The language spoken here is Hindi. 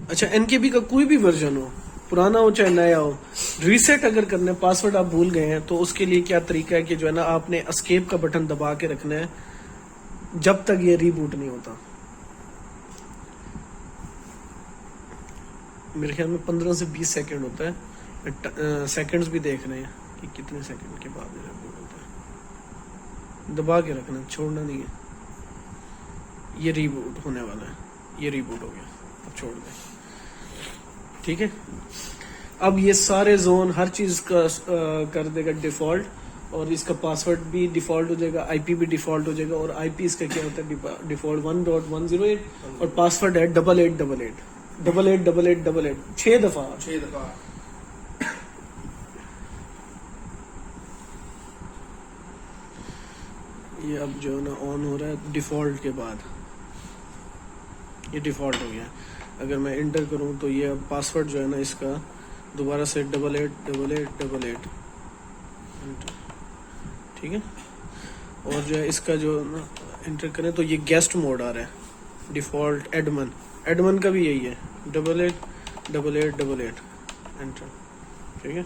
अच्छा, एनकेबी का कोई भी वर्जन हो, पुराना हो चाहे नया हो, रीसेट अगर करना है, पासवर्ड आप भूल गए हैं, तो उसके लिए क्या तरीका है कि जो है ना, आपने एस्केप का बटन दबा के रखना है जब तक ये रीबूट नहीं होता। मेरे ख्याल में 15 से 20 सेकंड होता है। सेकंड्स भी देख रहे हैं कि कितने सेकंड के बाद रीबूट होता है। दबा के रखना, छोड़ना नहीं है। ये रीबूट होने वाला है, ये रीबूट हो गया, अब छोड़ दें। ठीक है, अब ये सारे जोन हर चीज का कर देगा डिफॉल्ट, और इसका पासवर्ड भी डिफॉल्ट हो जाएगा, आईपी भी डिफॉल्ट हो जाएगा। और आईपी इसका क्या होता है, डिफॉल्ट 1.108, और पासवर्ड है 8888 6 दफा। 6 दफा। ये अब जो है ना ऑन हो रहा है डिफॉल्ट के बाद, ये डिफॉल्ट हो गया। अगर मैं इंटर करूं तो ये अब पासवर्ड जो है ना इसका दोबारा से 8888 ठीक है। और जो है इसका जो ना इंटर करें तो ये गेस्ट मोड आ रहा है, डिफॉल्ट एडमन का भी यही है 8888 एंटर। ठीक है।